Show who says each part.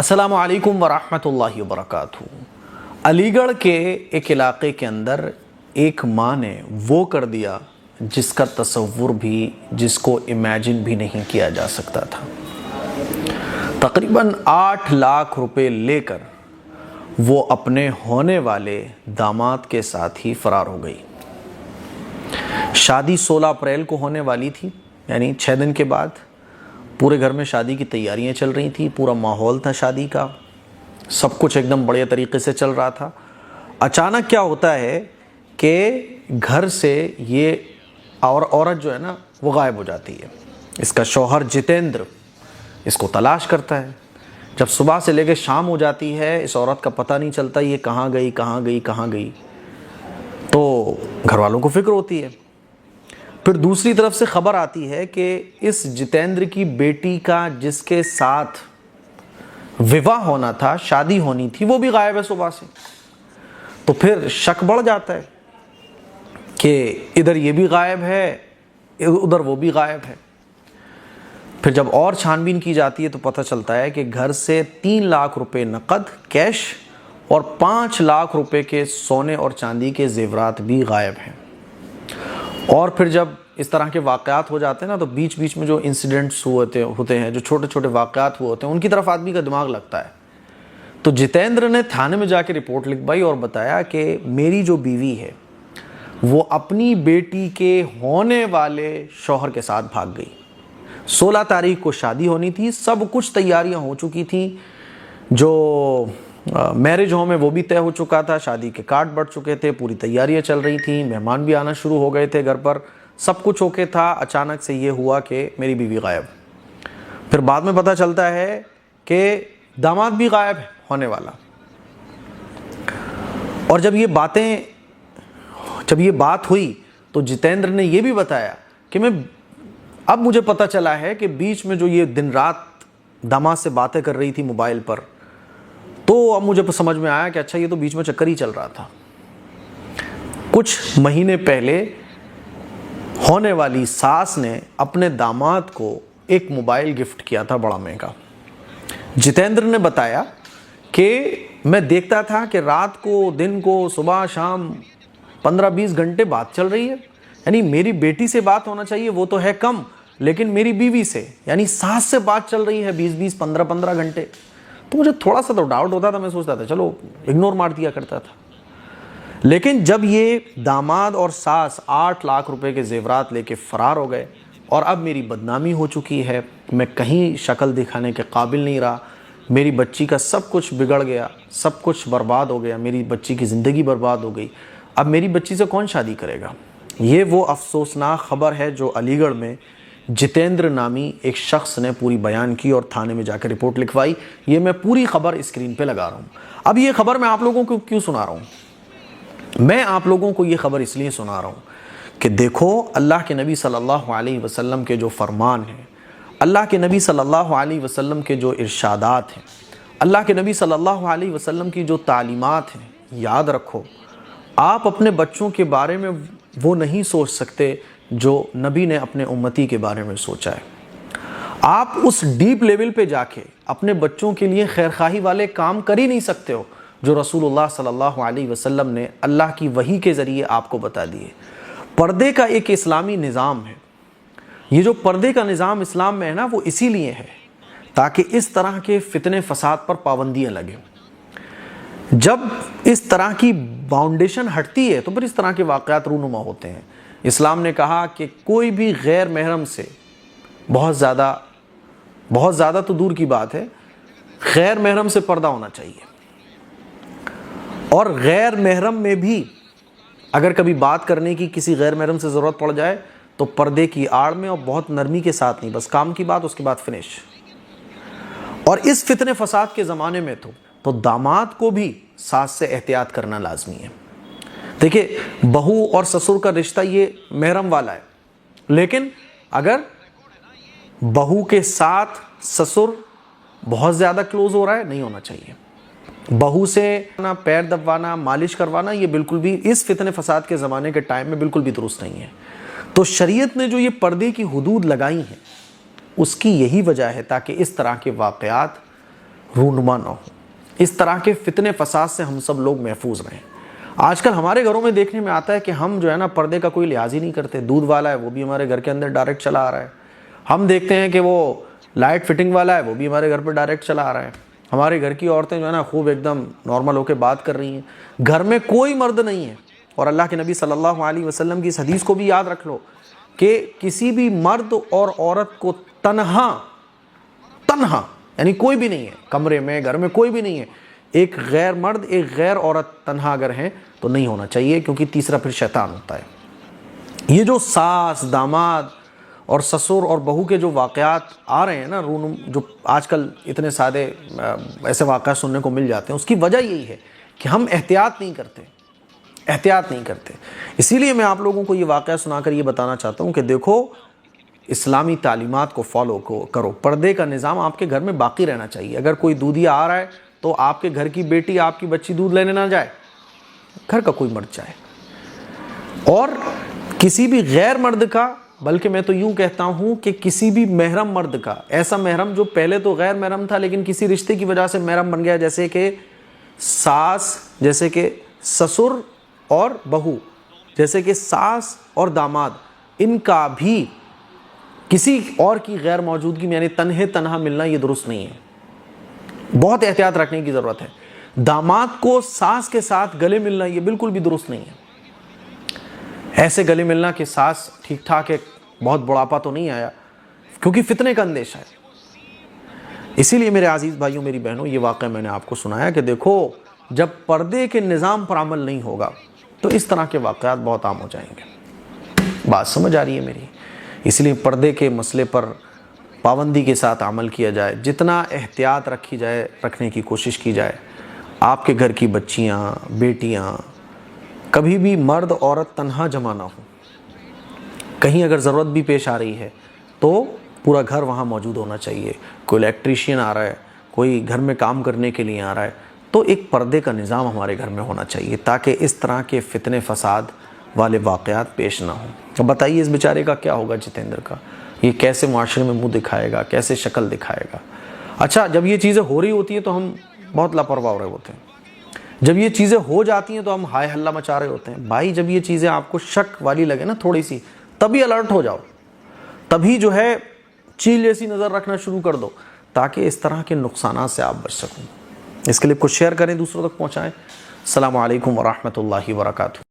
Speaker 1: السلام علیکم ورحمۃ اللہ وبرکاتہ۔ علی گڑھ کے ایک علاقے کے اندر ایک ماں نے وہ کر دیا جس کا تصور بھی، جس کو امیجن بھی نہیں کیا جا سکتا تھا۔ تقریباً 8 لاکھ روپے لے کر وہ اپنے ہونے والے داماد کے ساتھ ہی فرار ہو گئی۔ شادی 16 اپریل کو ہونے والی تھی، یعنی 6 دن کے بعد۔ پورے گھر میں شادی کی تیاریاں چل رہی تھیں، پورا ماحول تھا شادی کا، سب کچھ ایک دم بڑے طریقے سے چل رہا تھا۔ اچانک کیا ہوتا ہے کہ گھر سے یہ عورت جو ہے نا وہ غائب ہو جاتی ہے۔ اس کا شوہر جتیندر اس کو تلاش کرتا ہے۔ جب صبح سے لے کے شام ہو جاتی ہے، اس عورت کا پتہ نہیں چلتا یہ کہاں گئی، تو گھر والوں کو فکر ہوتی ہے۔ پھر دوسری طرف سے خبر آتی ہے کہ اس جتیندر کی بیٹی کا جس کے ساتھ وواہ ہونا تھا، شادی ہونی تھی، وہ بھی غائب ہے صبح سے۔ تو پھر شک بڑھ جاتا ہے کہ ادھر یہ بھی غائب ہے، ادھر وہ بھی غائب ہے۔ پھر جب اور چھان بین کی جاتی ہے تو پتہ چلتا ہے کہ گھر سے 3 لاکھ روپے نقد کیش اور 5 لاکھ روپے کے سونے اور چاندی کے زیورات بھی غائب ہیں۔ اور پھر جب اس طرح کے واقعات ہو جاتے ہیں نا، تو بیچ بیچ میں جو انسیڈنٹس ہوتے ہیں، جو چھوٹے چھوٹے واقعات ہوتے ہیں، ان کی طرف آدمی کا دماغ لگتا ہے۔ تو جتیندر نے تھانے میں جا کے رپورٹ لکھوائی اور بتایا کہ میری جو بیوی ہے وہ اپنی بیٹی کے ہونے والے شوہر کے ساتھ بھاگ گئی۔ 16 تاریخ کو شادی ہونی تھی، سب کچھ تیاریاں ہو چکی تھیں، جو میرج ہوم ہے وہ بھی طے ہو چکا تھا، شادی کے کارڈ بڑھ چکے تھے، پوری تیاریاں چل رہی تھیں، مہمان بھی آنا شروع ہو گئے تھے گھر پر، سب کچھ اوکے تھا۔ اچانک سے یہ ہوا کہ میری بیوی غائب۔ پھر بعد میں پتہ چلتا ہے کہ داماد بھی غائب ہے ہونے والا۔ اور جب یہ بات ہوئی تو جتیندر نے یہ بھی بتایا کہ اب مجھے پتہ چلا ہے کہ بیچ میں جو یہ دن رات داماد سے باتیں کر رہی تھی موبائل پر، تو اب مجھے سمجھ میں آیا کہ اچھا یہ تو بیچ میں چکر ہی چل رہا تھا۔ کچھ مہینے پہلے ہونے والی ساس نے اپنے داماد کو ایک موبائل گفٹ کیا تھا بڑا مہنگا۔ جتیندر نے بتایا کہ میں دیکھتا تھا کہ رات کو، دن کو، صبح شام 15-20 گھنٹے بات چل رہی ہے، یعنی میری بیٹی سے بات ہونا چاہیے وہ تو ہے کم، لیکن میری بیوی سے یعنی ساس سے بات چل رہی ہے 20-20 15-15 گھنٹے۔ تو مجھے تھوڑا سا تو ڈاؤٹ ہوتا تھا، میں سوچتا تھا چلو اگنور مار دیا کرتا تھا۔ لیکن جب یہ داماد اور ساس 8 لاکھ روپے کے زیورات لے کے فرار ہو گئے اور اب میری بدنامی ہو چکی ہے، میں کہیں شکل دکھانے کے قابل نہیں رہا، میری بچی کا سب کچھ بگڑ گیا، سب کچھ برباد ہو گیا، میری بچی کی زندگی برباد ہو گئی، اب میری بچی سے کون شادی کرے گا؟ یہ وہ افسوسناک خبر ہے جو علی گڑھ میں جتیندر نامی ایک شخص نے پوری بیان کی اور تھانے میں جا کے رپورٹ لکھوائی۔ یہ میں پوری خبر اسکرین پہ لگا رہا ہوں۔ اب یہ خبر میں آپ لوگوں کو کیوں سنا رہا ہوں؟ میں آپ لوگوں کو یہ خبر اس لیے سنا رہا ہوں کہ دیکھو اللہ کے نبی صلی اللہ علیہ وسلم کے جو فرمان ہیں، اللہ کے نبی صلی اللہ علیہ وسلم کے جو ارشادات ہیں، اللہ کے نبی صلی اللہ علیہ وسلم کی جو تعلیمات ہیں، یاد رکھو آپ اپنے بچوں کے بارے میں وہ نہیں سوچ سکتے جو نبی نے اپنے امتی کے بارے میں سوچا ہے۔ آپ اس ڈیپ لیول پہ جا کے اپنے بچوں کے لیے خیرخواہی والے کام کر ہی نہیں سکتے ہو جو رسول اللہ صلی اللہ علیہ وسلم نے اللہ کی وحی کے ذریعے آپ کو بتا دیے۔ پردے کا ایک اسلامی نظام ہے، یہ جو پردے کا نظام اسلام میں ہے نا، وہ اسی لیے ہے تاکہ اس طرح کے فتنے فساد پر پابندیاں لگیں۔ جب اس طرح کی باؤنڈیشن ہٹتی ہے تو پھر اس طرح کے واقعات رونما ہوتے ہیں۔ اسلام نے کہا کہ کوئی بھی غیر محرم سے بہت زیادہ تو دور کی بات ہے، غیر محرم سے پردہ ہونا چاہیے، اور غیر محرم میں بھی اگر کبھی بات کرنے کی کسی غیر محرم سے ضرورت پڑ جائے تو پردے کی آڑ میں اور بہت نرمی کے ساتھ نہیں، بس کام کی بات، اس کے بعد فنش۔ اور اس فتنے فساد کے زمانے میں تو داماد کو بھی ساس سے احتیاط کرنا لازمی ہے۔ دیکھیں بہو اور سسر کا رشتہ یہ محرم والا ہے، لیکن اگر بہو کے ساتھ سسر بہت زیادہ کلوز ہو رہا ہے، نہیں ہونا چاہیے۔ بہو سے پیر دبوانا، مالش کروانا، یہ بالکل بھی اس فتنے فساد کے زمانے کے ٹائم میں بالکل بھی درست نہیں ہے۔ تو شریعت نے جو یہ پردے کی حدود لگائی ہیں اس کی یہی وجہ ہے تاکہ اس طرح کے واقعات رونما نہ ہو. اس طرح کے فتنے فساد سے ہم سب لوگ محفوظ رہیں. آج کل ہمارے گھروں میں دیکھنے میں آتا ہے کہ ہم جو ہے نا پردے کا کوئی لحاظ ہی نہیں کرتے. دودھ والا ہے وہ بھی ہمارے گھر کے اندر ڈائریکٹ چلا آ رہا ہے. ہم دیکھتے ہیں کہ وہ لائٹ فٹنگ والا ہے وہ بھی ہمارے گھر پہ ڈائریکٹ چلا آ رہا ہے. ہمارے گھر کی عورتیں جو ہے نا خوب ایک دم نارمل ہو کے بات کر رہی ہیں. گھر میں کوئی مرد نہیں ہے. اور اللہ کے نبی صلی اللہ علیہ وسلم کی اس حدیث کو بھی یاد رکھ لو کہ کسی بھی مرد اور عورت کو تنہا یعنی کوئی بھی نہیں ہے کمرے میں, گھر میں کوئی بھی نہیں ہے, ایک غیر مرد ایک غیر عورت تنہا اگر ہیں تو نہیں ہونا چاہیے, کیونکہ تیسرا پھر شیطان ہوتا ہے. یہ جو ساس داماد اور سسر اور بہو کے جو واقعات آ رہے ہیں نا, جو آج کل اتنے سادے ایسے واقعات سننے کو مل جاتے ہیں, اس کی وجہ یہی ہے کہ ہم احتیاط نہیں کرتے. اسی لیے میں آپ لوگوں کو یہ واقعہ سنا کر یہ بتانا چاہتا ہوں کہ دیکھو اسلامی تعلیمات کو فالو کرو. پردے کا نظام آپ کے گھر میں باقی رہنا چاہیے. اگر کوئی دودھیا آ رہا ہے تو آپ کے گھر کی بیٹی آپ کی بچی دودھ لینے نہ جائے, گھر کا کوئی مرد جائے. اور کسی بھی غیر مرد کا, بلکہ میں تو یوں کہتا ہوں کہ کسی بھی محرم مرد کا, ایسا محرم جو پہلے تو غیر محرم تھا لیکن کسی رشتے کی وجہ سے محرم بن گیا, جیسے کہ ساس, جیسے کہ سسر اور بہو, جیسے کہ ساس اور داماد, ان کا بھی کسی اور کی غیر موجودگی میں یعنی تنہا ملنا یہ درست نہیں ہے. بہت احتیاط رکھنے کی ضرورت ہے. داماد کو ساس کے ساتھ گلے ملنا یہ بالکل بھی درست نہیں ہے. ایسے گلے ملنا کہ ساس ٹھیک ٹھاک ہے, بہت بڑھاپا تو نہیں آیا, کیونکہ فتنے کا اندیشہ ہے. اسی لیے میرے عزیز بھائیوں میری بہنوں, یہ واقعہ میں نے آپ کو سنایا کہ دیکھو جب پردے کے نظام پر عمل نہیں ہوگا تو اس طرح کے واقعات بہت عام ہو جائیں گے. بات سمجھ آ رہی ہے میری؟ اس لیے پردے کے مسئلے پر پابندی کے ساتھ عمل کیا جائے, جتنا احتیاط رکھنے کی کوشش کی جائے. آپ کے گھر کی بچیاں بیٹیاں کبھی بھی مرد عورت تنہا جمع نہ ہو. کہیں اگر ضرورت بھی پیش آ رہی ہے تو پورا گھر وہاں موجود ہونا چاہیے. کوئی الیکٹریشین آ رہا ہے, کوئی گھر میں کام کرنے کے لیے آ رہا ہے, تو ایک پردے کا نظام ہمارے گھر میں ہونا چاہیے تاکہ اس طرح کے فتنے فساد والے واقعات پیش نہ ہوں. اب بتائیے اس بیچارے کا کیا ہوگا, جتیندر کا, یہ کیسے معاشرے میں منہ دکھائے گا, کیسے شکل دکھائے گا. اچھا جب یہ چیزیں ہو رہی ہوتی ہیں تو ہم بہت لاپرواہ ہو رہے ہوتے ہیں. جب یہ چیزیں ہو جاتی ہیں تو ہم ہائے ہلہ مچا رہے ہوتے ہیں. بھائی جب یہ چیزیں آپ کو شک والی لگے نا تھوڑی سی, تبھی الرٹ ہو جاؤ, تبھی جو ہے چیل جیسی نظر رکھنا شروع کر دو تاکہ اس طرح کے نقصانات سے آپ بچ سکیں. اس کلپ کو شیئر کریں, دوسروں تک پہنچائیں. السلام علیکم ورحمۃ اللہ وبرکاتہ.